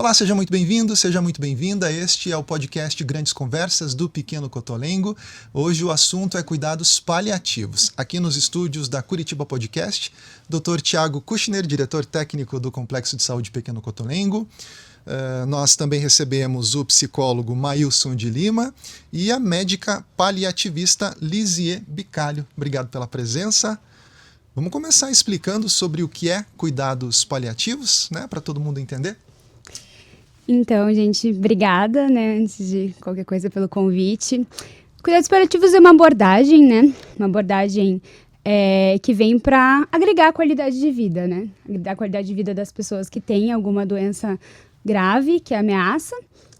Olá, seja muito bem-vindo, seja muito bem-vinda. Este é o podcast Grandes Conversas do Pequeno Cotolengo. Hoje o assunto é cuidados paliativos. Aqui nos estúdios da Curitiba Podcast, Dr. Tiago Kushner, diretor técnico do Complexo de Saúde Pequeno Cotolengo. Nós também recebemos o psicólogo Mailson de Lima e a médica paliativista Lisier Bicalho. Obrigado pela presença. Vamos começar explicando sobre o que é cuidados paliativos, né, para todo mundo entender. Então, gente, obrigada, né, antes de qualquer coisa, pelo convite. Cuidados paliativos é uma abordagem, né, uma abordagem que vem para agregar a qualidade de vida, né, agregar a qualidade de vida das pessoas que têm alguma doença grave que ameaça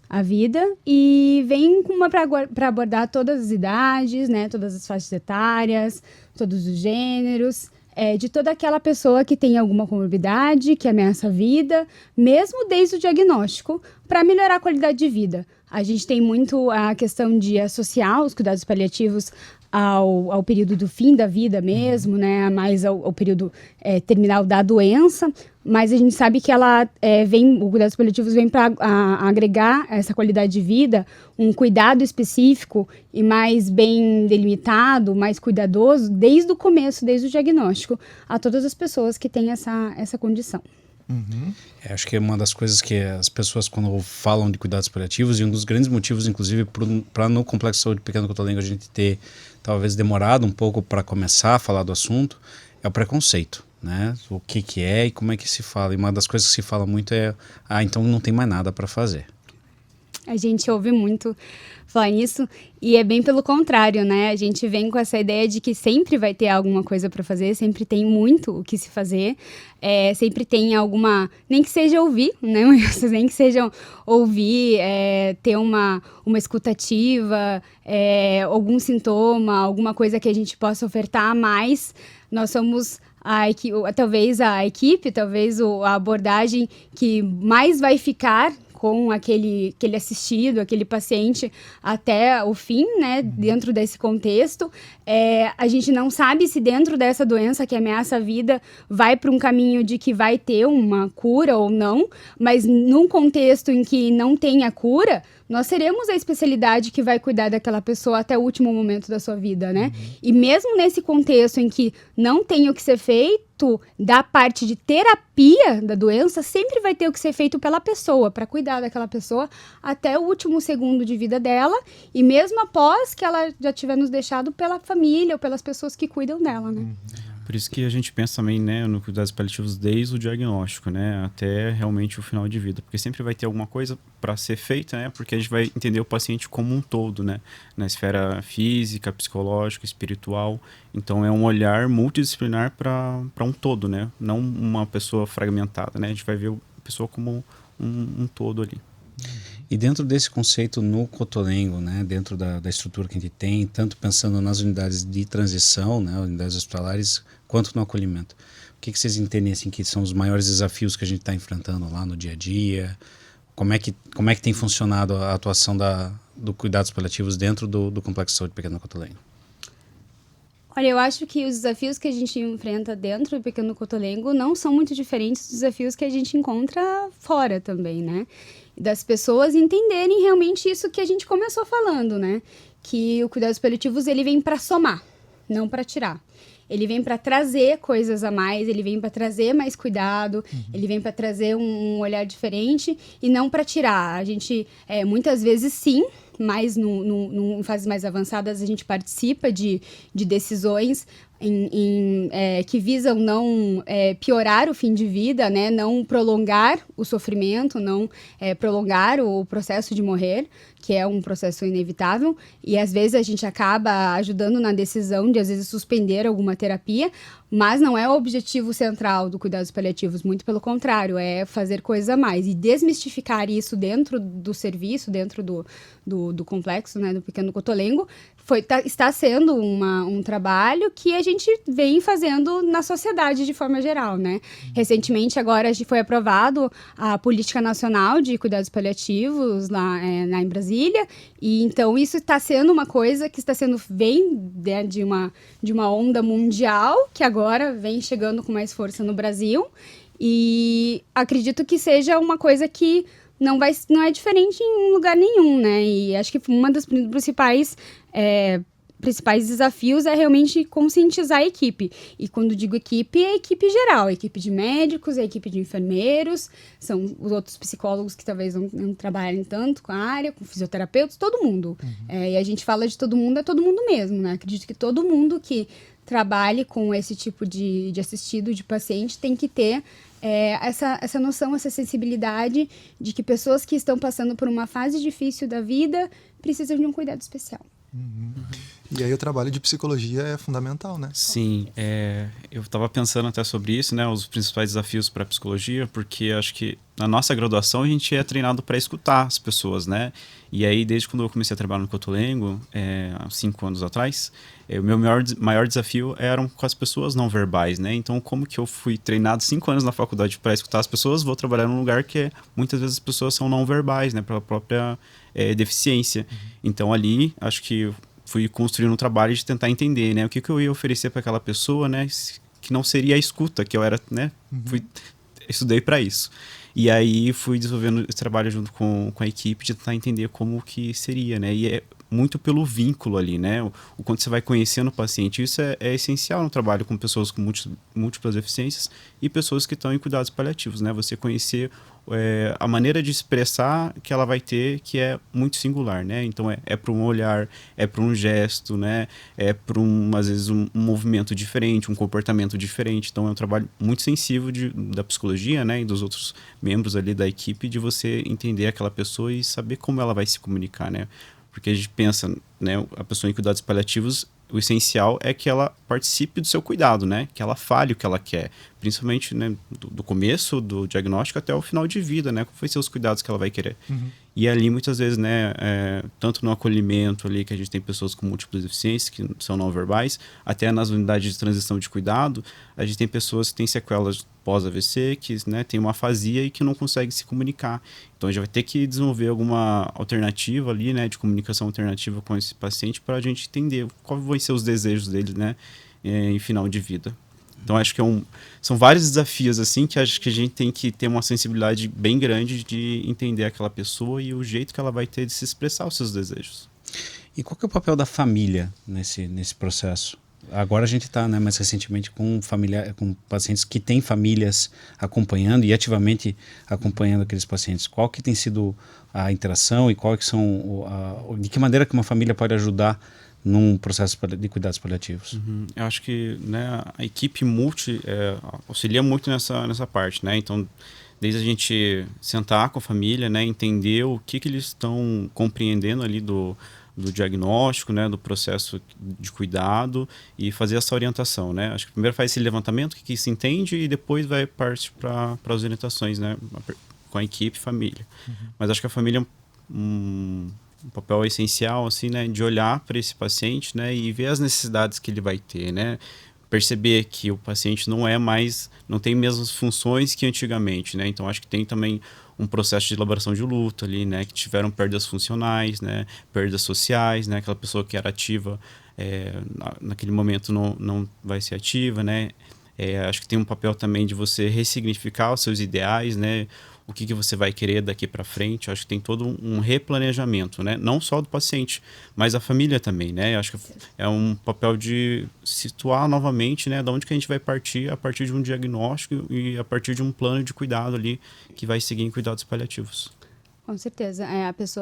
a vida e vem para abordar todas as idades, né, todas as faixas etárias, todos os gêneros, de toda aquela pessoa que tem alguma comorbidade, que ameaça a vida, mesmo desde o diagnóstico, para melhorar a qualidade de vida. A gente tem muito a questão de associar os cuidados paliativos ao período do fim da vida mesmo, né, mais ao período terminal da doença, mas a gente sabe que o cuidados paliativos vem para agregar essa qualidade de vida, um cuidado específico e mais bem delimitado, mais cuidadoso, desde o começo, desde o diagnóstico, a todas as pessoas que têm essa condição. Uhum. Acho que é uma das coisas que as pessoas, quando falam de cuidados paliativos, e um dos grandes motivos, inclusive, para no Complexo de Saúde Pequeno Cotolengo a gente ter talvez demorado um pouco para começar a falar do assunto, é o preconceito, né? O que é e como é que se fala. E uma das coisas que se fala muito é, então não tem mais nada para fazer. A gente ouve muito falar nisso e é bem pelo contrário, né? A gente vem com essa ideia de que sempre vai ter alguma coisa para fazer, sempre tem muito o que se fazer, sempre tem alguma, nem que seja ouvir, né? Nem que seja ouvir, ter uma escutativa, algum sintoma, alguma coisa que a gente possa ofertar, mas nós somos talvez a abordagem que mais vai ficar com aquele assistido, aquele paciente até o fim, né, dentro desse contexto. A gente não sabe se dentro dessa doença que ameaça a vida vai para um caminho de que vai ter uma cura ou não, mas num contexto em que não tem a cura, nós seremos a especialidade que vai cuidar daquela pessoa até o último momento da sua vida, né? E mesmo nesse contexto em que não tem o que ser feito, da parte de terapia da doença, sempre vai ter o que ser feito pela pessoa, para cuidar daquela pessoa até o último segundo de vida dela, e mesmo após que ela já tiver nos deixado pela família ou pelas pessoas que cuidam dela, né? Por isso que a gente pensa também, né, no cuidados paliativos desde o diagnóstico, né, até realmente o final de vida, porque sempre vai ter alguma coisa para ser feita, né, porque a gente vai entender o paciente como um todo, né, na esfera física, psicológica, espiritual. Então é um olhar multidisciplinar para um todo, né, não uma pessoa fragmentada, né, a gente vai ver a pessoa como um todo ali. E dentro desse conceito no Cotolengo, né, dentro da estrutura que a gente tem, tanto pensando nas unidades de transição, né, unidades hospitalares, quanto no acolhimento, o que vocês entendem assim, que são os maiores desafios que a gente está enfrentando lá no dia a dia? Como é que tem funcionado a atuação do cuidados paliativos dentro do Complexo de Saúde Pequeno Cotolengo? Olha, eu acho que os desafios que a gente enfrenta dentro do Pequeno Cotolengo não são muito diferentes dos desafios que a gente encontra fora também, né? Das pessoas entenderem realmente isso que a gente começou falando, né? Que o cuidados paliativos, ele vem para somar, não para tirar. Ele vem para trazer coisas a mais, ele vem para trazer mais cuidado, ele vem para trazer um olhar diferente e não para tirar. A gente, muitas vezes, sim, mas em fases mais avançadas, a gente participa de decisões que visam não piorar o fim de vida, né? Não prolongar o sofrimento, não prolongar o processo de morrer, que é um processo inevitável, e às vezes a gente acaba ajudando na decisão de, às vezes, suspender alguma terapia, mas não é o objetivo central do cuidados paliativos, muito pelo contrário, é fazer coisa a mais e desmistificar isso dentro do serviço, dentro do complexo, né, do Pequeno Cotolengo. Está sendo um trabalho que a gente vem fazendo na sociedade de forma geral, né? Recentemente, agora, foi aprovado a Política Nacional de Cuidados Paliativos lá em Brasília, e então isso está sendo uma coisa que vem de uma onda mundial, que agora vem chegando com mais força no Brasil, e acredito que seja uma coisa que não é diferente em lugar nenhum, né? E acho que uma das principais desafios é realmente conscientizar a equipe. E quando digo equipe, é a equipe geral, a equipe de médicos, a equipe de enfermeiros, são os outros psicólogos que talvez não trabalhem tanto com a área, com fisioterapeutas, todo mundo. E a gente fala de todo mundo, é todo mundo mesmo, né? Acredito que todo mundo que trabalhe com esse tipo de assistido de paciente tem que ter essa noção, essa sensibilidade de que pessoas que estão passando por uma fase difícil da vida precisam de um cuidado especial. E aí o trabalho de psicologia é fundamental, né? Sim, eu estava pensando até sobre isso, né, os principais desafios para a psicologia, porque acho que na nossa graduação a gente é treinado para escutar as pessoas, né? E aí, desde quando eu comecei a trabalhar no Cotolengo, há 5 anos atrás, o meu maior desafio eram com as pessoas não verbais, né? Então, como que eu fui treinado 5 anos na faculdade para escutar as pessoas, vou trabalhar num lugar que muitas vezes as pessoas são não verbais, né? Pela própria deficiência. Então, ali, acho que fui construindo um trabalho de tentar entender, né? O que eu ia oferecer para aquela pessoa, né? Que não seria a escuta, que eu era, né? Estudei para isso. E aí fui desenvolvendo esse trabalho junto com a equipe de tentar entender como que seria, né? E é muito pelo vínculo ali, né? O quanto você vai conhecendo o paciente. Isso é essencial no trabalho com pessoas com múltiplas deficiências e pessoas que estão em cuidados paliativos, né? Você conhecer a maneira de expressar que ela vai ter, que é muito singular, né? Então é para um olhar, é para um gesto, né? É para às vezes um movimento diferente, um comportamento diferente. Então é um trabalho muito sensível da psicologia, né? E dos outros membros ali da equipe, de você entender aquela pessoa e saber como ela vai se comunicar, né? Porque a gente pensa, né? A pessoa em cuidados paliativos, o essencial é que ela participe do seu cuidado, né? Que ela fale o que ela quer. Principalmente, né, do começo do diagnóstico até o final de vida, né? Quais vão ser os cuidados que ela vai querer. E ali, muitas vezes, né, tanto no acolhimento ali, que a gente tem pessoas com múltiplas deficiências, que são não verbais, até nas unidades de transição de cuidado, a gente tem pessoas que têm sequelas pós-AVC, que, né, tem uma afasia e que não conseguem se comunicar. Então, a gente vai ter que desenvolver alguma alternativa ali, né, de comunicação alternativa com esse paciente para a gente entender quais vão ser os desejos dele, né, em final de vida. Então, acho que são vários desafios, assim, que acho que a gente tem que ter uma sensibilidade bem grande de entender aquela pessoa e o jeito que ela vai ter de se expressar os seus desejos. E qual que é o papel da família nesse processo? Agora a gente está, né, mais recentemente com pacientes que têm famílias acompanhando e ativamente acompanhando aqueles pacientes. Qual que tem sido a interação e qual que são de que maneira que uma família pode ajudar num processo de cuidados paliativos? Eu acho que, né, a equipe multi auxilia muito nessa parte, né? Então, desde a gente sentar com a família, né, entender o que eles estão compreendendo ali do diagnóstico, né, do processo de cuidado e fazer essa orientação, né? Acho que primeiro faz esse levantamento, o que se entende, e depois vai partir para as orientações, né, com a equipe e família. Mas acho que a família é um papel essencial, assim, né, de olhar para esse paciente, né, e ver as necessidades que ele vai ter, né? Perceber que o paciente não tem mesmas funções que antigamente, né? Então acho que tem também um processo de elaboração de luto ali, né? Que tiveram perdas funcionais, né? Perdas sociais, né? Aquela pessoa que era ativa naquele momento não vai ser ativa, né? Acho que tem um papel também de você ressignificar os seus ideais, né? O que você vai querer daqui para frente. Acho que tem todo um replanejamento, né? Não só do paciente, mas a família também, né? Acho que é um papel de situar novamente, né? Da onde que a gente vai partir a partir de um diagnóstico e a partir de um plano de cuidado ali que vai seguir em cuidados paliativos. Com certeza.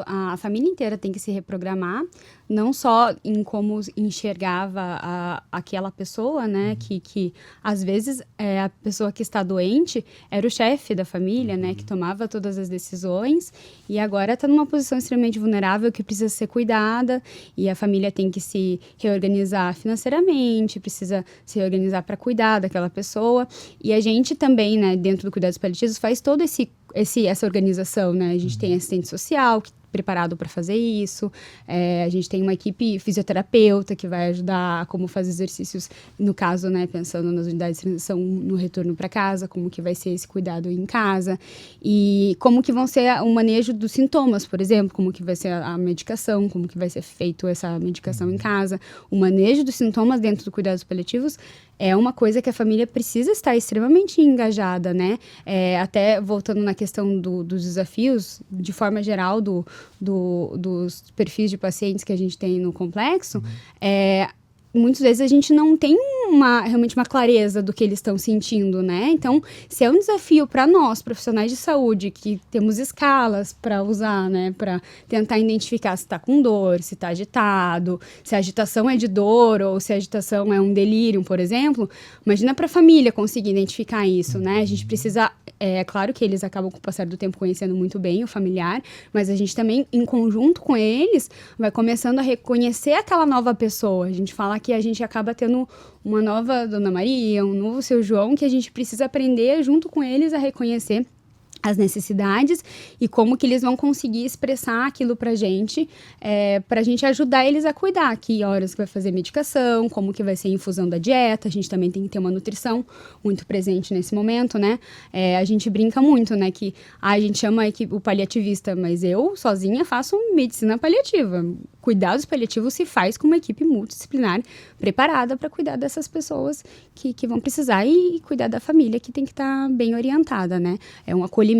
A família inteira tem que se reprogramar, não só em como enxergava aquela pessoa, né? Que às vezes a pessoa que está doente era o chefe da família, né? Que tomava todas as decisões e agora está numa posição extremamente vulnerável que precisa ser cuidada, e a família tem que se reorganizar financeiramente, precisa se reorganizar para cuidar daquela pessoa. E a gente também, né, dentro do Cuidados Paliativos, faz todo essa organização, né? A gente tem assistente social preparado para fazer isso, a gente tem uma equipe fisioterapeuta que vai ajudar como fazer exercícios, no caso, né, pensando nas unidades de transição no retorno para casa, como que vai ser esse cuidado em casa, e como que vão ser o manejo dos sintomas, por exemplo, como que vai ser a medicação, como que vai ser feito essa medicação em casa. O manejo dos sintomas dentro do cuidados paliativos é uma coisa que a família precisa estar extremamente engajada, né? Até voltando na questão dos desafios, de forma geral, dos perfis de pacientes que a gente tem no complexo, muitas vezes a gente não tem realmente uma clareza do que eles estão sentindo, né? Então, se é um desafio para nós, profissionais de saúde, que temos escalas para usar, né? Para tentar identificar se está com dor, se está agitado, se a agitação é de dor ou se a agitação é um delírio, por exemplo. Imagina para a família conseguir identificar isso, né? A gente precisa... É claro que eles acabam, com o passar do tempo, conhecendo muito bem o familiar, mas a gente também, em conjunto com eles, vai começando a reconhecer aquela nova pessoa. A gente fala que a gente acaba tendo uma nova Dona Maria, um novo Seu João, que a gente precisa aprender, junto com eles, a reconhecer as necessidades e como que eles vão conseguir expressar aquilo pra gente ajudar eles a cuidar, que horas que vai fazer medicação, como que vai ser a infusão da dieta. A gente também tem que ter uma nutrição muito presente nesse momento, né? A gente brinca muito, né, que a gente chama o paliativista, mas eu sozinha faço medicina paliativa. Cuidados paliativos se faz com uma equipe multidisciplinar preparada para cuidar dessas pessoas que vão precisar e cuidar da família, que tem que estar bem orientada, né? É um acolhimento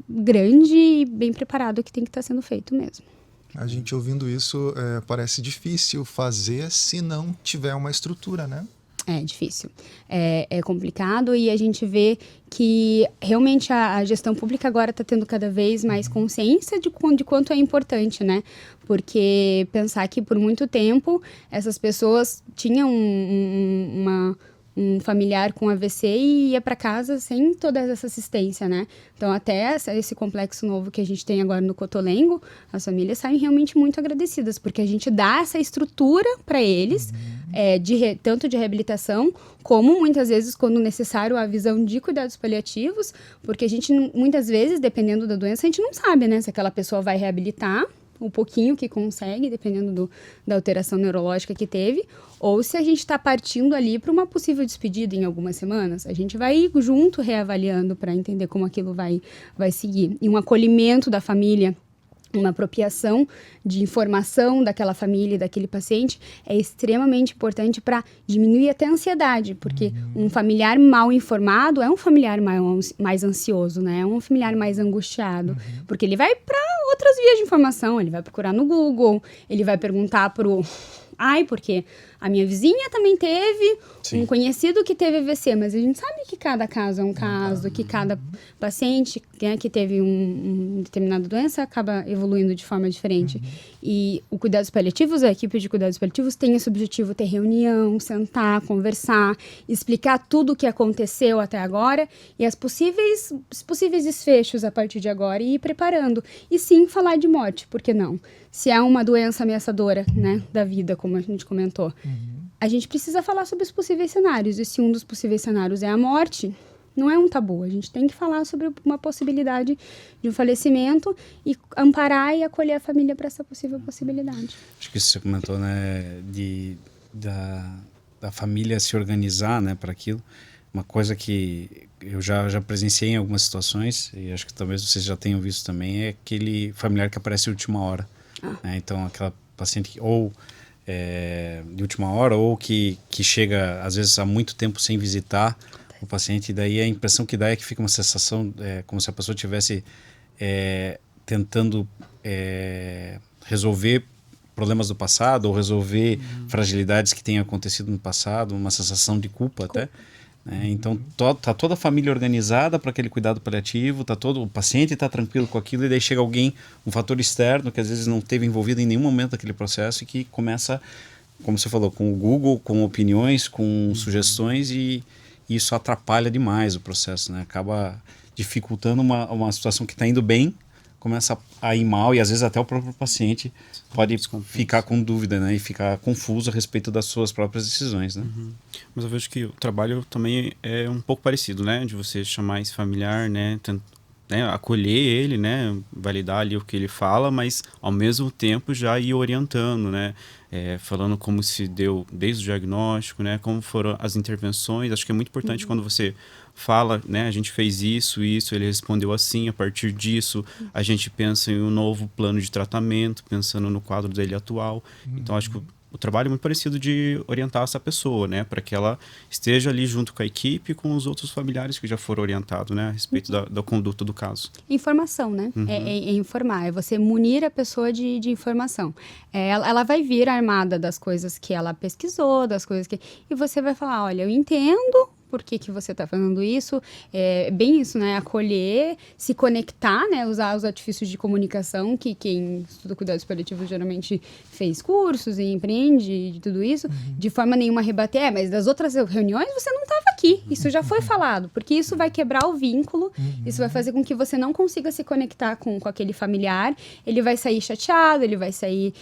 grande e bem preparado que tem que estar sendo feito mesmo. A gente ouvindo isso, parece difícil fazer se não tiver uma estrutura, né? É difícil, é complicado, e a gente vê que realmente a gestão pública agora está tendo cada vez mais consciência de quanto é importante, né? Porque pensar que por muito tempo essas pessoas tinham um familiar com AVC e ia para casa sem toda essa assistência, né? Então, até esse complexo novo que a gente tem agora no Cotolengo, as famílias saem realmente muito agradecidas, porque a gente dá essa estrutura para eles, tanto de reabilitação, como muitas vezes, quando necessário, a visão de cuidados paliativos, porque a gente, muitas vezes, dependendo da doença, a gente não sabe, né? Se aquela pessoa vai reabilitar o pouquinho que consegue, dependendo da alteração neurológica que teve, ou se a gente está partindo ali para uma possível despedida em algumas semanas. A gente vai junto reavaliando para entender como aquilo vai seguir. E um acolhimento da família, uma apropriação de informação daquela família e daquele paciente é extremamente importante para diminuir até a ansiedade, porque um familiar mal informado é um familiar mais ansioso, né? É um familiar mais angustiado, porque ele vai para outras vias de informação, ele vai procurar no Google, ele vai perguntar porque a minha vizinha também teve um conhecido que teve AVC, mas a gente sabe que cada caso é um caso, que cada paciente, né, que teve uma determinada doença acaba evoluindo de forma diferente. E o cuidados paliativos, a equipe de cuidados paliativos tem esse objetivo: ter reunião, sentar, conversar, explicar tudo o que aconteceu até agora e os possíveis desfechos a partir de agora, e ir preparando. E sim, falar de morte, por que não? Se é uma doença ameaçadora, né, da vida, como a gente comentou, a gente precisa falar sobre os possíveis cenários. E se um dos possíveis cenários é a morte, não é um tabu. A gente tem que falar sobre uma possibilidade de um falecimento e amparar e acolher a família para essa possível possibilidade. Acho que isso você comentou, né, da família se organizar, né, para aquilo. Uma coisa que eu já presenciei em algumas situações, e acho que talvez vocês já tenham visto também, é aquele familiar que aparece de última hora. Né? Então, aquela paciente de última hora, ou que chega, às vezes, há muito tempo sem visitar o paciente, e daí a impressão que dá é que fica uma sensação como se a pessoa estivesse tentando resolver problemas do passado, ou resolver fragilidades que tenham acontecido no passado, uma sensação de culpa até. Então tá toda a família organizada para aquele cuidado paliativo, o paciente está tranquilo com aquilo, e daí chega alguém, um fator externo que às vezes não esteve envolvido em nenhum momento daquele processo, e que começa, como você falou, com o Google, com opiniões, com sugestões, e isso atrapalha demais o processo, né? Acaba dificultando uma situação que está indo bem, começa a ir mal, e às vezes até o próprio paciente pode ficar com dúvida, né, e ficar confuso a respeito das suas próprias decisões, né? Mas eu vejo que o trabalho também é um pouco parecido, né, de você chamar esse familiar, né, acolher ele, né, validar ali o que ele fala, mas ao mesmo tempo já ir orientando, né, falando como se deu desde o diagnóstico, né, como foram as intervenções. Acho que é muito importante quando você fala, né, a gente fez isso, ele respondeu assim, a partir disso a gente pensa em um novo plano de tratamento, pensando no quadro dele atual. Então acho que o trabalho é muito parecido de orientar essa pessoa, né? Para que ela esteja ali junto com a equipe e com os outros familiares que já foram orientados, né? A respeito da conduta do caso. Informação, né? É informar, é você munir a pessoa de informação. Ela vai vir armada das coisas que ela pesquisou, das coisas que... E você vai falar, olha, eu entendo por que você está fazendo isso. É bem isso, né? Acolher, se conectar, né? Usar os artifícios de comunicação que quem estuda cuidados paliativos geralmente fez cursos e empreende de tudo isso, de forma nenhuma rebater. Mas das outras reuniões você não estava aqui. Isso já foi falado, porque isso vai quebrar o vínculo, isso vai fazer com que você não consiga se conectar com aquele familiar. Ele vai sair chateado, ele vai sair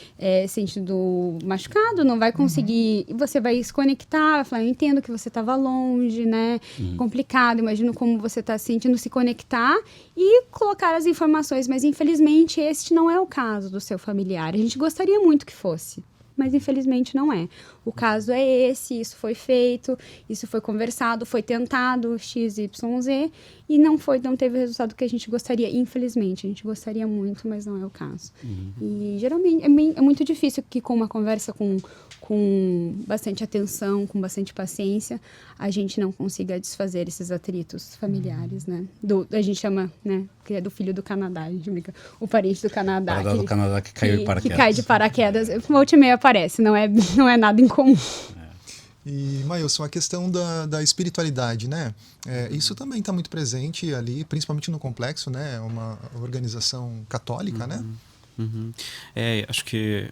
sentindo machucado, não vai conseguir... E você vai se conectar, vai falar, eu entendo que você estava longe, né? Complicado, imagino como você está sentindo, se conectar e colocar as informações, mas infelizmente este não é o caso do seu familiar. A gente gostaria muito que fosse, mas infelizmente não é. O caso é esse, isso foi feito, isso foi conversado, foi tentado, XYZ, e não teve o resultado que a gente gostaria, infelizmente. A gente gostaria muito, mas não é o caso. E geralmente é muito difícil que com uma conversa com bastante atenção, com bastante paciência, a gente não consiga desfazer esses atritos familiares, né? A gente chama, né? Que é do filho do Canadá, a gente brinca. O parente do Canadá. Do Canadá que caiu de paraquedas. Que cai de paraquedas. Volta e meia aparece, não é nada incomum. E, Mailson, a questão da espiritualidade, né? Isso também está muito presente ali, principalmente no Complexo, né? É uma organização católica, né? Acho que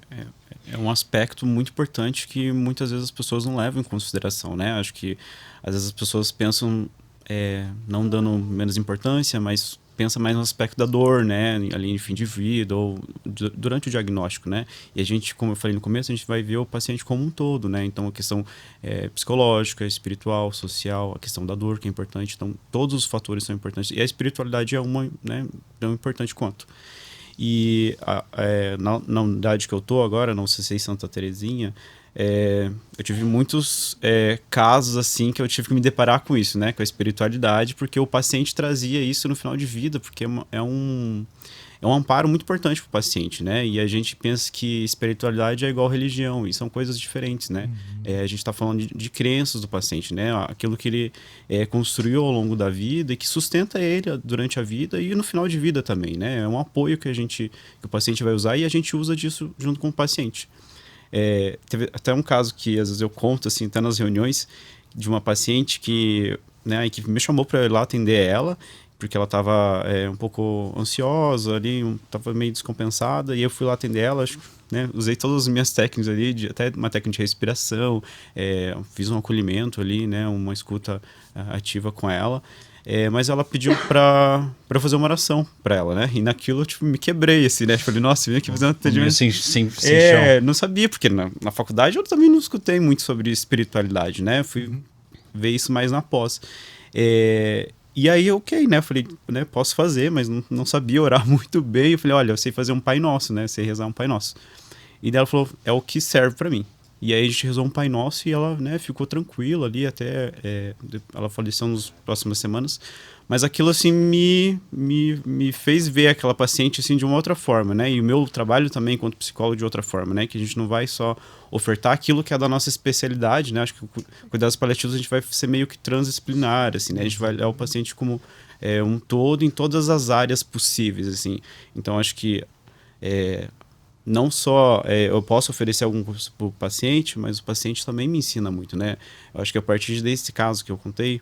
é um aspecto muito importante que muitas vezes as pessoas não levam em consideração, né? Acho que às vezes as pessoas pensam, não dando menos importância, mas pensa mais no aspecto da dor, né? Ali em fim de vida ou durante o diagnóstico, né? E a gente, como eu falei no começo, a gente vai ver o paciente como um todo, né? Então a questão psicológica, espiritual, social, a questão da dor que é importante. Então todos os fatores são importantes. E a espiritualidade é uma, né, tão importante quanto. E na unidade que eu tô agora, no CCI Santa Terezinha, eu tive muitos casos assim que eu tive que me deparar com isso, né, com a espiritualidade, porque o paciente trazia isso no final de vida, porque é um amparo muito importante para o paciente, né? E a gente pensa que espiritualidade é igual religião, e são coisas diferentes, né? A gente está falando de crenças do paciente, né? Aquilo que ele construiu ao longo da vida e que sustenta ele durante a vida e no final de vida também, né? É um apoio que o paciente vai usar e a gente usa disso junto com o paciente. Teve até um caso que às vezes eu conto, assim, até nas reuniões, de uma paciente que, né, a equipe me chamou para ir lá atender ela, porque ela estava um pouco ansiosa ali, estava meio descompensada, e eu fui lá atender ela, né, usei todas as minhas técnicas ali, até uma técnica de respiração, fiz um acolhimento ali, né, uma escuta ativa com ela, mas ela pediu para fazer uma oração para ela, né, e naquilo eu me quebrei, assim, né, falei, nossa, vim aqui fazer um atendimento. Sem chão. Não sabia, porque na faculdade eu também não escutei muito sobre espiritualidade, né, fui ver isso mais na pós. E aí, ok, né? Eu falei, né, posso fazer, mas não sabia orar muito bem. Eu falei, olha, eu sei fazer um Pai Nosso, né? Eu sei rezar um Pai Nosso. E daí ela falou, é o que serve pra mim. E aí a gente rezou um Pai Nosso e ela, né, ficou tranquila ali até... ela faleceu nas próximas semanas. Mas aquilo, assim, me fez ver aquela paciente, assim, de uma outra forma, né? E o meu trabalho também, enquanto psicólogo, de outra forma, né? Que a gente não vai só ofertar aquilo que é da nossa especialidade, né? Acho que o cuidados paliativos a gente vai ser meio que transdisciplinar, assim, né? A gente vai olhar o paciente como um todo em todas as áreas possíveis, assim. Então, acho que não só eu posso oferecer algum curso para o paciente, mas o paciente também me ensina muito, né? Eu acho que a partir desse caso que eu contei,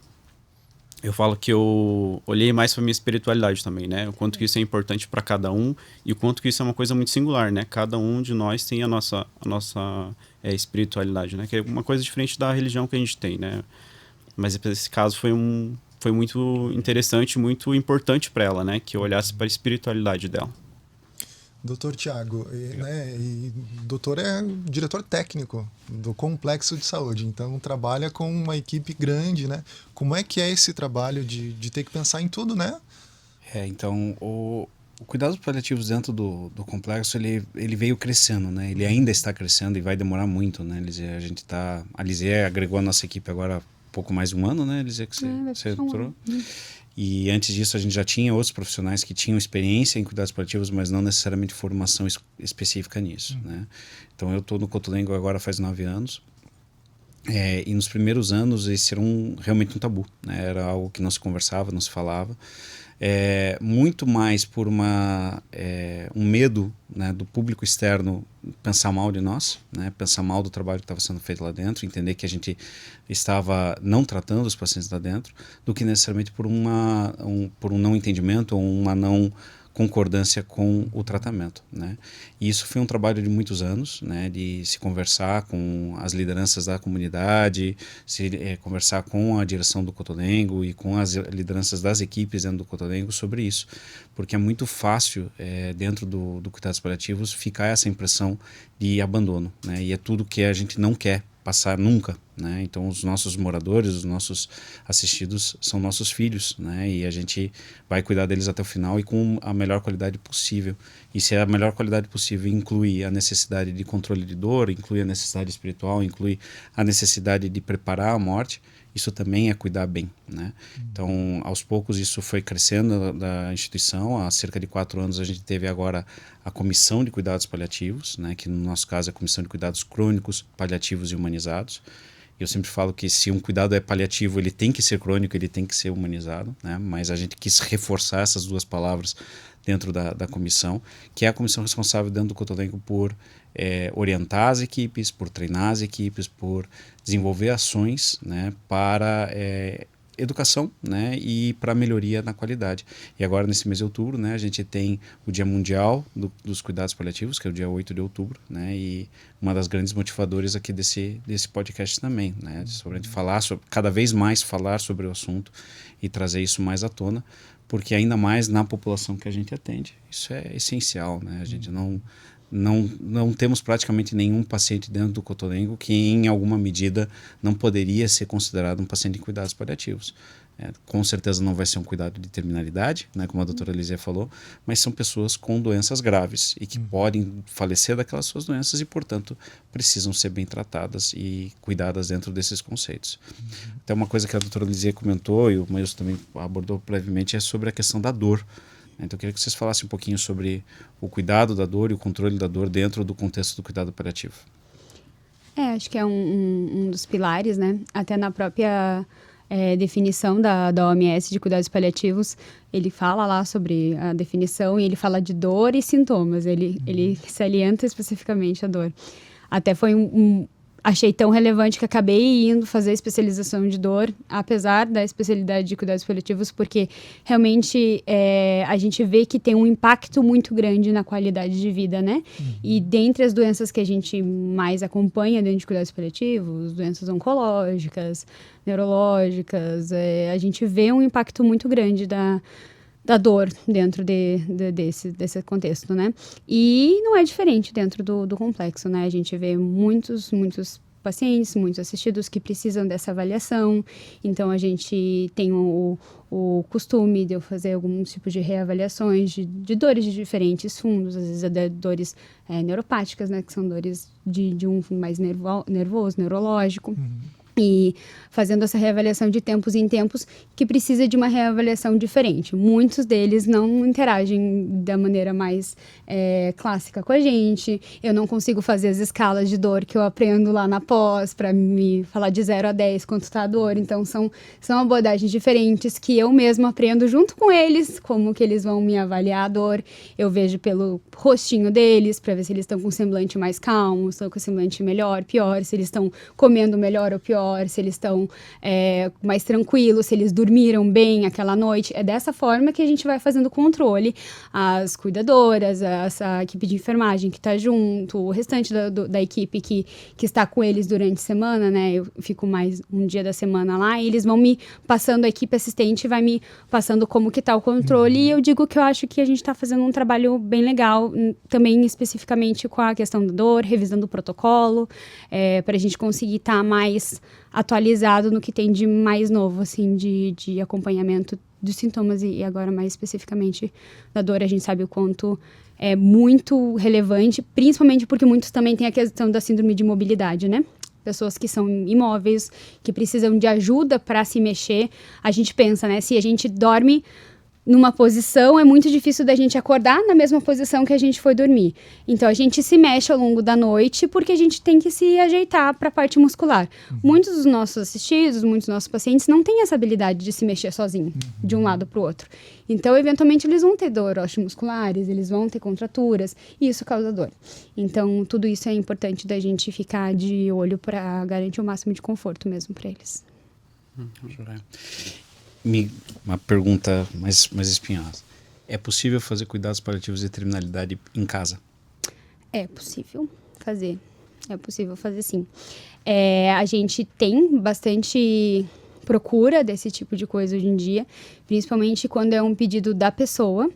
eu falo que eu olhei mais para minha espiritualidade também, né? O quanto que isso é importante para cada um e o quanto que isso é uma coisa muito singular, né? Cada um de nós tem a nossa espiritualidade, né? Que é uma coisa diferente da religião que a gente tem, né? Mas esse caso foi muito interessante, muito importante para ela, né? Que eu olhasse para a espiritualidade dela. Doutor Tiago, o doutor é diretor técnico do Complexo de Saúde, então trabalha com uma equipe grande, né? Como é que é esse trabalho de ter que pensar em tudo, né? Então, o cuidados paliativos dentro do complexo, ele veio crescendo, né? Ele ainda está crescendo e vai demorar muito, né, Lizia? A Lizia agregou a nossa equipe agora há pouco mais de um ano, né, Lizia, que você entrou. E antes disso a gente já tinha outros profissionais que tinham experiência em cuidados paliativos, mas não necessariamente formação específica nisso, né? Então eu estou no Cotolengo agora faz 9 anos. E nos primeiros anos esse era realmente um tabu, né? Era algo que não se conversava, não se falava. Muito mais por um medo, né, do público externo pensar mal de nós, né, pensar mal do trabalho que estava sendo feito lá dentro, entender que a gente estava não tratando os pacientes lá dentro, do que necessariamente por um não entendimento ou uma não concordância com o tratamento, né? E isso foi um trabalho de muitos anos, né, de se conversar com as lideranças da comunidade, conversar com a direção do Cotolengo e com as lideranças das equipes dentro do Cotolengo sobre isso, porque é muito fácil dentro do cuidados paliativos ficar essa impressão de abandono, né? E é tudo que a gente não quer passar nunca, né? Então os nossos moradores, os nossos assistidos são nossos filhos, né? E a gente vai cuidar deles até o final e com a melhor qualidade possível. E se a melhor qualidade possível inclui a necessidade de controle de dor, inclui a necessidade espiritual, inclui a necessidade de preparar a morte, isso também é cuidar bem, né? Então, aos poucos isso foi crescendo da instituição. Há cerca de 4 anos a gente teve agora a Comissão de Cuidados Paliativos, né? Que no nosso caso é a Comissão de Cuidados Crônicos, Paliativos e Humanizados. Eu sempre falo que se um cuidado é paliativo, ele tem que ser crônico, ele tem que ser humanizado, né? Mas a gente quis reforçar essas duas palavras dentro da comissão, que é a comissão responsável dentro do Cotolengo por orientar as equipes, por treinar as equipes, por desenvolver ações, né, para educação, né, e para melhoria na qualidade. E agora nesse mês de outubro, né, a gente tem o Dia Mundial dos Cuidados Paliativos, que é o dia 8 de outubro, né, e uma das grandes motivadoras aqui desse podcast também, né, sobre a gente cada vez mais falar sobre o assunto e trazer isso mais à tona, porque ainda mais na população que a gente atende. Isso é essencial, né, a gente não temos praticamente nenhum paciente dentro do Cotolengo que em alguma medida não poderia ser considerado um paciente em cuidados paliativos. Com certeza não vai ser um cuidado de terminalidade, né, como a doutora Elisia falou, mas são pessoas com doenças graves e que podem falecer daquelas suas doenças e, portanto, precisam ser bem tratadas e cuidadas dentro desses conceitos. Então, uma coisa que a doutora Elisia comentou e o Maílson também abordou brevemente é sobre a questão da dor. Então eu queria que vocês falassem um pouquinho sobre o cuidado da dor e o controle da dor dentro do contexto do cuidado paliativo. Acho que é um dos pilares, né? Até na própria definição da OMS de cuidados paliativos, ele fala lá sobre a definição e ele fala de dor e sintomas, ele salienta especificamente a dor. Até foi achei tão relevante que acabei indo fazer especialização de dor, apesar da especialidade de cuidados paliativos, porque realmente a gente vê que tem um impacto muito grande na qualidade de vida, né? E dentre as doenças que a gente mais acompanha dentro de cuidados paliativos, doenças oncológicas, neurológicas, a gente vê um impacto muito grande da dor dentro desse contexto, né? E não é diferente dentro do complexo, né? A gente vê muitos pacientes, muitos assistidos que precisam dessa avaliação. Então, a gente tem o costume de eu fazer alguns tipos de reavaliações de dores de diferentes fundos, às vezes dores neuropáticas, né? Que são dores de um fundo mais nervoso, neurológico. E fazendo essa reavaliação de tempos em tempos, que precisa de uma reavaliação diferente. Muitos deles não interagem da maneira mais clássica com a gente. Eu não consigo fazer as escalas de dor que eu aprendo lá na pós, para me falar de 0 a 10 quanto está a dor. Então, são abordagens diferentes que eu mesma aprendo junto com eles, como que eles vão me avaliar a dor. Eu vejo pelo rostinho deles, para ver se eles estão com um semblante mais calmo, se estão com um semblante melhor, pior, se eles estão comendo melhor ou pior, se eles estão mais tranquilos, se eles dormiram bem aquela noite. É dessa forma que a gente vai fazendo controle. As cuidadoras, essa equipe de enfermagem que está junto, o restante da equipe que está com eles durante a semana, né? Eu fico mais um dia da semana lá e eles vão me passando, a equipe assistente vai me passando como que está o controle. E eu digo que eu acho que a gente está fazendo um trabalho bem legal, também especificamente com a questão da dor, revisando o protocolo, para a gente conseguir estar mais atualizado no que tem de mais novo, assim, de acompanhamento dos sintomas e agora mais especificamente da dor. A gente sabe o quanto é muito relevante, principalmente porque muitos também têm a questão da síndrome de mobilidade, né? pessoas que são imóveis, que precisam de ajuda para se mexer. A gente pensa, né, se a gente dorme numa posição, é muito difícil da gente acordar na mesma posição que a gente foi dormir. Então, a gente se mexe ao longo da noite porque a gente tem que se ajeitar para a parte muscular. Muitos dos nossos assistidos, muitos dos nossos pacientes não têm essa habilidade de se mexer sozinho, de um lado para o outro. Então, eventualmente, eles vão ter dor osteomusculares, eles vão ter contraturas, e isso causa dor. Então, tudo isso é importante da gente ficar de olho para garantir o máximo de conforto mesmo para eles. Uma pergunta mais espinhosa. É possível fazer cuidados paliativos de terminalidade em casa? É possível fazer. É possível fazer, sim. A gente tem bastante procura desse tipo de coisa hoje em dia, principalmente quando é um pedido da pessoa.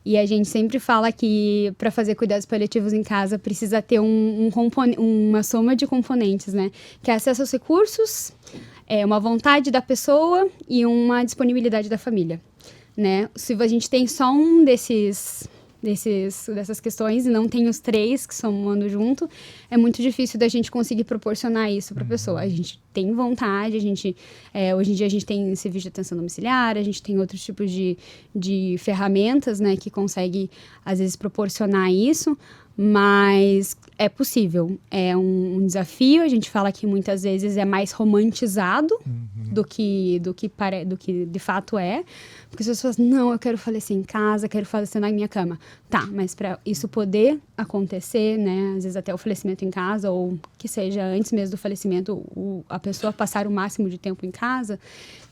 E a gente sempre fala que para fazer cuidados paliativos em casa precisa ter uma soma de componentes, né? Que é acesso aos recursos, uma vontade da pessoa e uma disponibilidade da família, né? Se a gente tem só um dessas questões e não tem os três que somando junto, é muito difícil da gente conseguir proporcionar isso para a pessoa. A gente tem vontade, hoje em dia a gente tem serviço de atenção domiciliar, a gente tem outros tipos de ferramentas, né, que consegue às vezes proporcionar isso, mas é possível. É um desafio, a gente fala que muitas vezes é mais romantizado do que de fato é, porque as pessoas falam, não, eu quero falecer em casa, quero falecer na minha cama. Tá, mas para isso poder acontecer, né, às vezes até o falecimento em casa, ou que seja antes mesmo do falecimento, a pessoa passar o máximo de tempo em casa,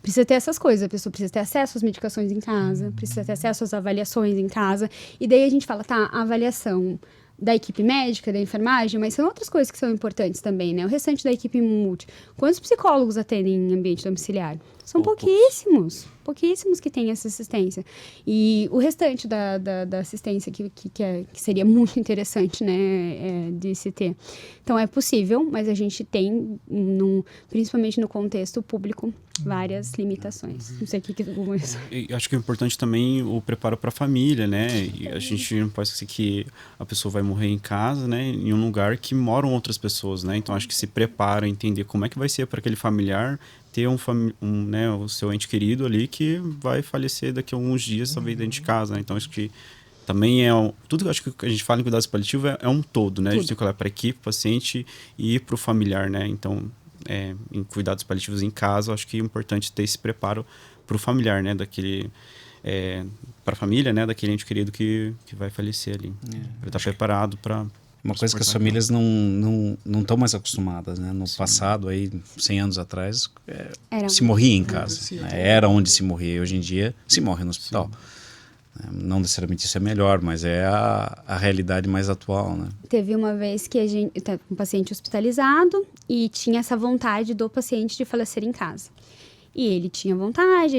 precisa ter essas coisas, a pessoa precisa ter acesso às medicações em casa, precisa ter acesso às avaliações em casa, e daí a gente fala, tá, a avaliação da equipe médica, da enfermagem, mas são outras coisas que são importantes também, né? O restante da equipe multi. Quantos psicólogos atendem em ambiente domiciliar? São pouquíssimos que têm essa assistência. E o restante da assistência que seria muito interessante, né, de se ter. Então, é possível, mas a gente tem, principalmente no contexto público, várias limitações. Não sei o que você... Acho que é importante também o preparo para a família, né? E a gente não pode esquecer que a pessoa vai morrer em casa, né? Em um lugar que moram outras pessoas, né? Então, acho que se prepara, entender como é que vai ser para aquele familiar ter né, o seu ente querido ali que vai falecer daqui a alguns dias, talvez dentro de casa, né? Então, acho que também tudo que acho que a gente fala em cuidados paliativos é um todo, né? Tudo. A gente tem que olhar para a equipe, paciente e para o familiar, né? Então, em cuidados paliativos em casa, acho que é importante ter esse preparo para o familiar, né? Para a família, né? Daquele ente querido que vai falecer ali. Para estar preparado para... Uma coisa que as famílias não estão mais acostumadas, né? No passado, aí, 100 anos atrás, se morria em casa. Né? Era onde se morria. Hoje em dia, se morre no hospital. Não necessariamente isso é melhor, mas é a realidade mais atual, né? Teve uma vez que um paciente hospitalizado e tinha essa vontade do paciente de falecer em casa. E ele tinha vontade,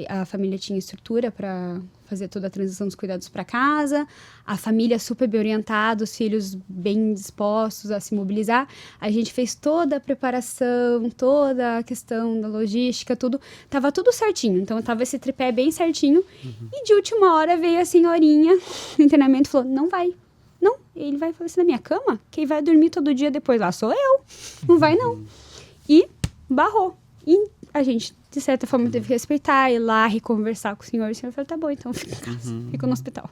a família tinha estrutura para fazer toda a transição dos cuidados para casa, a família super bem orientada, os filhos bem dispostos a se mobilizar. A gente fez toda a preparação, toda a questão da logística, tava tudo certinho. Então, tava esse tripé bem certinho. E de última hora veio a senhorinha no internamento e falou, não vai. Não, ele vai falecer na minha cama? Quem vai dormir todo dia depois lá sou eu. Não vai, não. E barrou. E a gente, de certa forma, teve que respeitar, ir lá, reconversar com o senhor. O senhor falou, tá bom, então fica em casa, fica no hospital.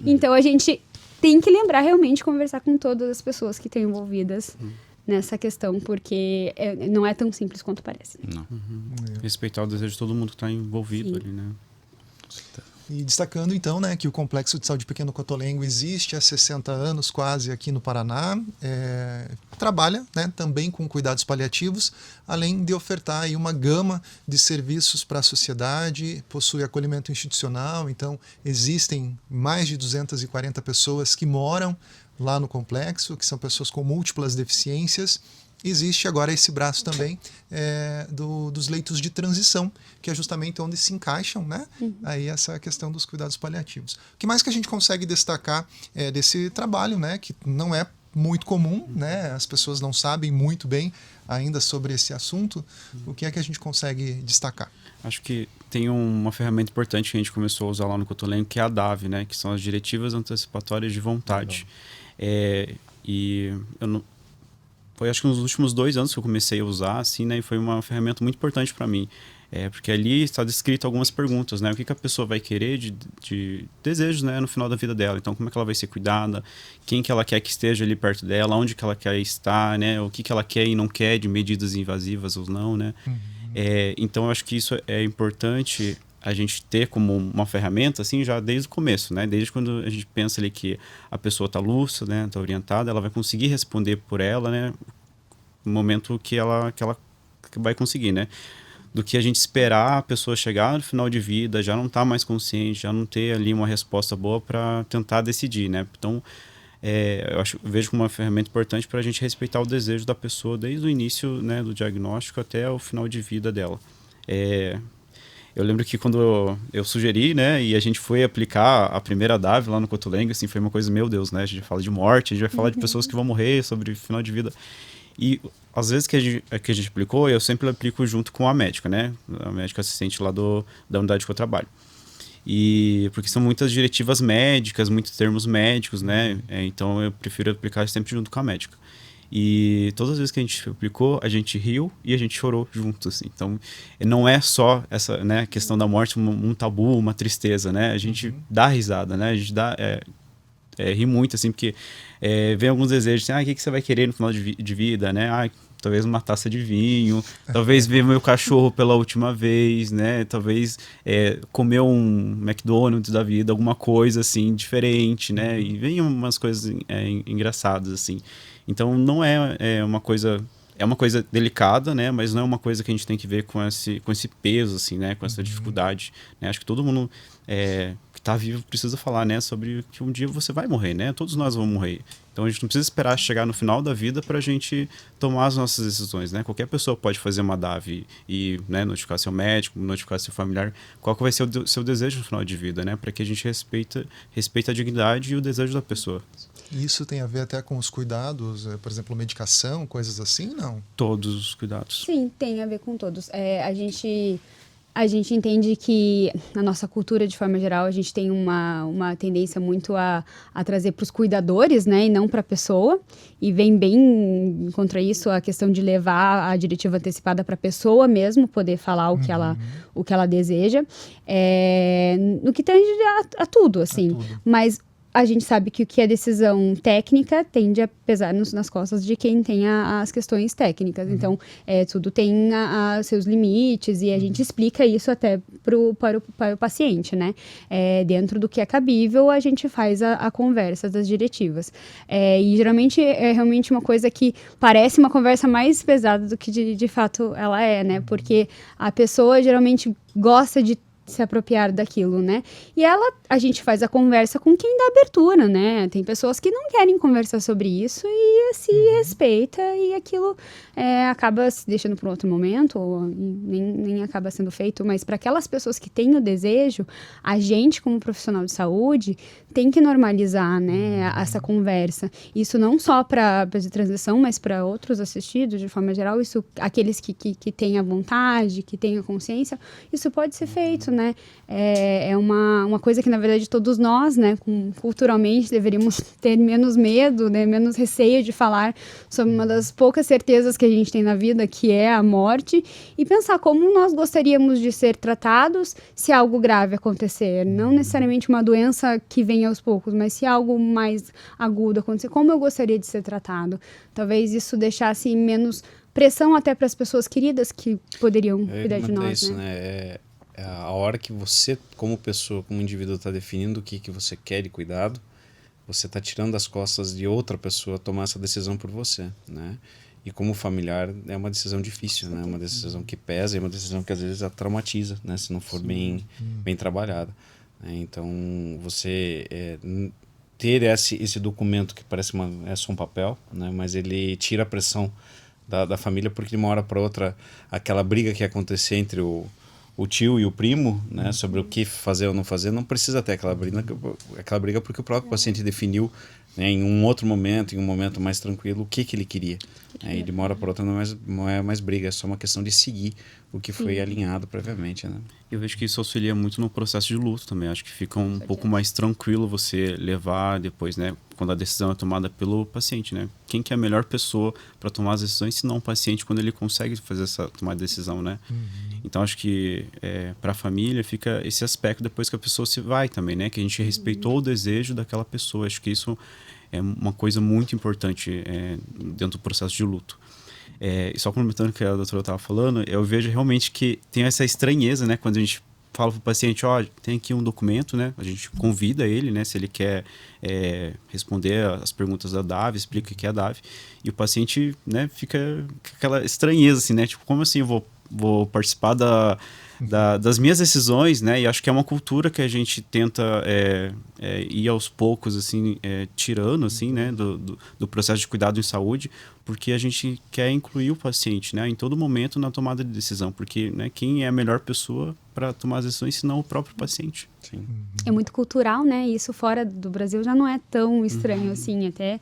Então, a gente tem que lembrar realmente de conversar com todas as pessoas que estão envolvidas nessa questão, porque não é tão simples quanto parece. Não. Respeitar o desejo de todo mundo que está envolvido ali, né? E destacando, então, né, que o Complexo de Saúde Pequeno Cotolengo existe há 60 anos quase aqui no Paraná, trabalha, né, também com cuidados paliativos, além de ofertar aí uma gama de serviços para a sociedade, possui acolhimento institucional, então existem mais de 240 pessoas que moram lá no complexo, que são pessoas com múltiplas deficiências. Existe agora esse braço também dos leitos de transição, que é justamente onde se encaixam, né, aí essa questão dos cuidados paliativos. O que mais que a gente consegue destacar desse trabalho, né, que não é muito comum, né, as pessoas não sabem muito bem ainda sobre esse assunto. O que é que a gente consegue destacar? Acho que tem uma ferramenta importante que a gente começou a usar lá no Cotolengo, que é a DAV, né, que são as Diretivas Antecipatórias de Vontade. E eu não... foi acho que nos últimos 2 anos que eu comecei a usar, assim, né? E foi uma ferramenta muito importante para mim. Porque ali está descrito algumas perguntas, né? O que a pessoa vai querer de desejos, né? No final da vida dela. Então, como é que ela vai ser cuidada? Quem que ela quer que esteja ali perto dela? Onde que ela quer estar, né? O que ela quer e não quer de medidas invasivas ou não, né? Então, eu acho que isso é importante a gente ter como uma ferramenta, assim, já desde o começo, né? Desde quando a gente pensa ali que a pessoa está lúcida, né? Está orientada, ela vai conseguir responder por ela, né? No momento que ela vai conseguir, né? Do que a gente esperar a pessoa chegar no final de vida, já não estar mais consciente, já não ter ali uma resposta boa para tentar decidir, né? Então, eu vejo como uma ferramenta importante para a gente respeitar o desejo da pessoa desde o início, né, do diagnóstico até o final de vida dela. Eu lembro que quando eu sugeri, né, e a gente foi aplicar a primeira DAV lá no Cotolengo, assim, foi uma coisa, meu Deus, né? A gente fala de morte, a gente vai falar de pessoas que vão morrer, sobre final de vida. E às vezes que a gente aplicou, eu sempre aplico junto com a médica, né? A médica assistente lá da unidade que eu trabalho. Porque são muitas diretivas médicas, muitos termos médicos, né? Então eu prefiro aplicar sempre junto com a médica. E todas as vezes que a gente aplicou, a gente riu e a gente chorou junto, assim. Então, não é só essa, né, questão da morte, um tabu, uma tristeza, né? A gente dá risada, né? A gente ri muito, assim, porque vem alguns desejos, assim, o que você vai querer no final de vida, né? Talvez uma taça de vinho, talvez ver meu cachorro pela última vez, né? Talvez comer um McDonald's da vida, alguma coisa, assim, diferente, né? E vem umas coisas engraçadas, assim. Então, não é uma coisa... É uma coisa delicada, né? Mas não é uma coisa que a gente tem que ver com esse peso, assim, né? Com essa dificuldade, né? Acho que todo mundo que está vivo precisa falar, né? Sobre que um dia você vai morrer, né? Todos nós vamos morrer. Então, a gente não precisa esperar chegar no final da vida para a gente tomar as nossas decisões, né? Qualquer pessoa pode fazer uma DAV e, né, notificar seu médico, notificar seu familiar. Qual que vai ser o seu desejo no final de vida, né? Para que a gente respeite a dignidade e o desejo da pessoa. Isso tem a ver até com os cuidados, por exemplo, medicação, coisas assim, não? Todos os cuidados. Sim, tem a ver com todos. A gente entende que na nossa cultura, de forma geral, a gente tem uma tendência muito a trazer para os cuidadores, né, e não para a pessoa. E vem bem contra isso a questão de levar a diretiva antecipada para a pessoa mesmo poder falar o que ela deseja. No que tange a tudo, assim. A tudo. Mas a gente sabe que o que é decisão técnica tende a pesar nas costas de quem tem as questões técnicas. Então, tudo tem seus limites e a gente explica isso até para o paciente, né? Dentro do que é cabível, a gente faz a conversa das diretivas. E geralmente é realmente uma coisa que parece uma conversa mais pesada do que de fato ela é, né? Porque a pessoa geralmente gosta de se apropriar daquilo, né? E a gente faz a conversa com quem dá abertura, né? Tem pessoas que não querem conversar sobre isso e se respeita e aquilo acaba se deixando para um outro momento ou nem acaba sendo feito, mas para aquelas pessoas que têm o desejo, a gente como profissional de saúde tem que normalizar, né, essa conversa. Isso não só para de transição, mas para outros assistidos, de forma geral, isso, aqueles que têm a vontade, que têm a consciência, isso pode ser feito, né? É uma coisa que, na verdade, todos nós, né, culturalmente, deveríamos ter menos medo, né, menos receio de falar sobre uma das poucas certezas que a gente tem na vida, que é a morte, e pensar como nós gostaríamos de ser tratados se algo grave acontecer. Não necessariamente uma doença que vem aos poucos, mas se algo mais agudo acontecer, como eu gostaria de ser tratado? Talvez isso deixasse menos pressão até para as pessoas queridas que poderiam cuidar de nós, isso, né? A hora que você, como pessoa, como indivíduo, está definindo o que você quer de cuidado, você está tirando das costas de outra pessoa tomar essa decisão por você, né? E como familiar é uma decisão difícil, né? Uma decisão que pesa, é uma decisão que às vezes a traumatiza, né? Se não for bem trabalhada. Então, você ter esse documento que parece só um papel, né? Mas ele tira a pressão da família, porque de uma hora para outra aquela briga que ia acontecer entre o tio e o primo, né, sobre o que fazer ou não fazer, não precisa ter aquela briga porque o próprio paciente definiu, né, em um outro momento, em um momento mais tranquilo, o que ele queria. E de uma hora para outra não é mais briga, é só uma questão de seguir o que foi alinhado previamente, né? Eu vejo que isso auxilia muito no processo de luto também. Acho que fica um pouco mais tranquilo você levar depois, né? Quando a decisão é tomada pelo paciente, né? Quem que é a melhor pessoa para tomar as decisões, se não o paciente, quando ele consegue fazer essa tomada de decisão, né? Então, acho que para a família fica esse aspecto depois que a pessoa se vai também, né? Que a gente respeitou o desejo daquela pessoa. Acho que isso é uma coisa muito importante dentro do processo de luto. E só complementando o que a doutora estava falando, eu vejo realmente que tem essa estranheza, né? Quando a gente fala para o paciente, tem aqui um documento, né? A gente convida ele, né? Se ele quer responder as perguntas da DAV, explica o que é a DAV. E o paciente, né? Fica com aquela estranheza, assim, né? Tipo, como assim eu vou participar das minhas decisões, né? E acho que é uma cultura que a gente tenta ir aos poucos, assim, tirando, assim, né? Do processo de cuidado em saúde, porque a gente quer incluir o paciente, né? Em todo momento na tomada de decisão, porque, né? Quem é a melhor pessoa para tomar as decisões, senão o próprio paciente. Sim. É muito cultural, né? Isso fora do Brasil já não é tão estranho assim, até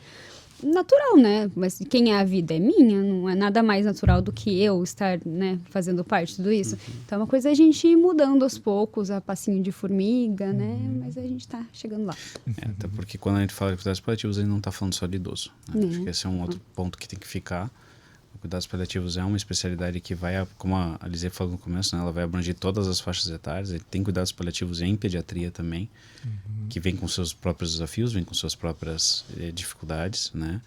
natural, né? Mas quem é a vida é minha, não é nada mais natural do que eu estar, né, fazendo parte de tudo isso. Então é uma coisa a gente ir mudando aos poucos, a passinho de formiga, né? Mas a gente tá chegando lá. Até porque quando a gente fala de cuidados paliativos, a gente não está falando só de idoso, né? Acho que esse é um outro ponto que tem que ficar. Cuidados paliativos é uma especialidade que vai, como a Alizé falou no começo, né, ela vai abranger todas as faixas etárias. Tem cuidados paliativos em pediatria também, que vem com seus próprios desafios, vem com suas próprias dificuldades, né?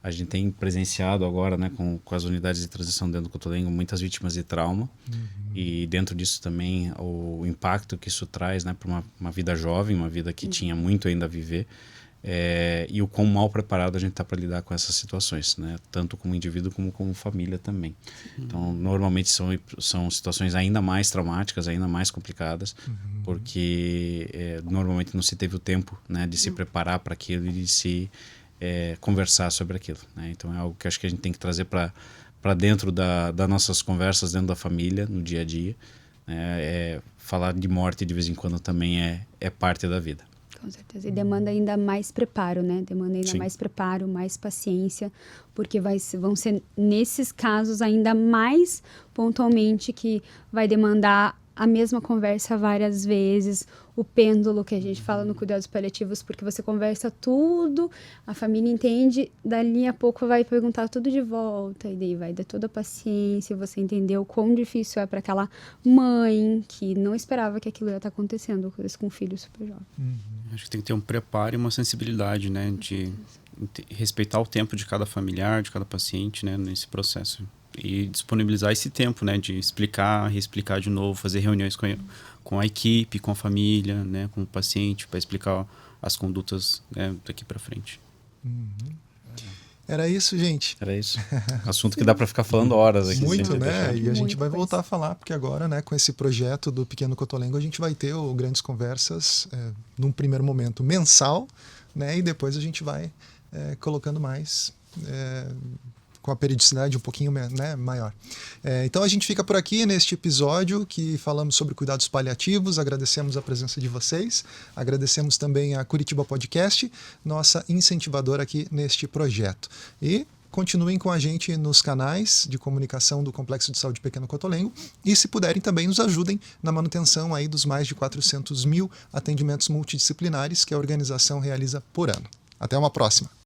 A gente tem presenciado agora, né, com as unidades de transição dentro do Cotolengo, muitas vítimas de trauma, e dentro disso também o impacto que isso traz, né, para uma vida jovem, uma vida que tinha muito ainda a viver. E o quão mal preparado a gente está para lidar com essas situações, né? Tanto como indivíduo como família também. Então, normalmente são situações ainda mais traumáticas, ainda mais complicadas, porque normalmente não se teve o tempo, né, de se preparar para aquilo e de se conversar sobre aquilo, né? Então, é algo que acho que a gente tem que trazer para dentro das nossas conversas, dentro da família, no dia a dia. Falar de morte de vez em quando também é parte da vida. Com certeza. E demanda ainda mais preparo, né? Demanda ainda Sim. mais preparo, mais paciência, porque vão ser nesses casos ainda mais pontualmente que vai demandar a mesma conversa várias vezes, o pêndulo que a gente fala no cuidados paliativos, porque você conversa tudo, a família entende, dali a pouco vai perguntar tudo de volta, e daí vai dar toda a paciência, você entendeu o quão difícil é para aquela mãe que não esperava que aquilo ia estar acontecendo com um filho super jovem. Acho que tem que ter um preparo e uma sensibilidade, né? De respeitar o tempo de cada familiar, de cada paciente, né? Nesse processo. E disponibilizar esse tempo, né? De explicar, reexplicar de novo, fazer reuniões com a equipe, com a família, né? Com o paciente, para explicar as condutas, né, daqui para frente. Era isso, gente. Era isso. Assunto que dá para ficar falando horas aqui. Muito, né? E a gente Muito vai coisa. voltar a falar, porque agora, né, com esse projeto do Pequeno Cotolengo, a gente vai ter o Grandes Conversas num primeiro momento mensal, né? E depois a gente vai colocando mais com a periodicidade um pouquinho, né, maior. Então a gente fica por aqui neste episódio que falamos sobre cuidados paliativos. Agradecemos a presença de vocês, agradecemos também a Curitiba Podcast, nossa incentivadora aqui neste projeto. E continuem com a gente nos canais de comunicação do Complexo de Saúde Pequeno Cotolengo e, se puderem, também nos ajudem na manutenção aí dos mais de 400 mil atendimentos multidisciplinares que a organização realiza por ano. Até uma próxima!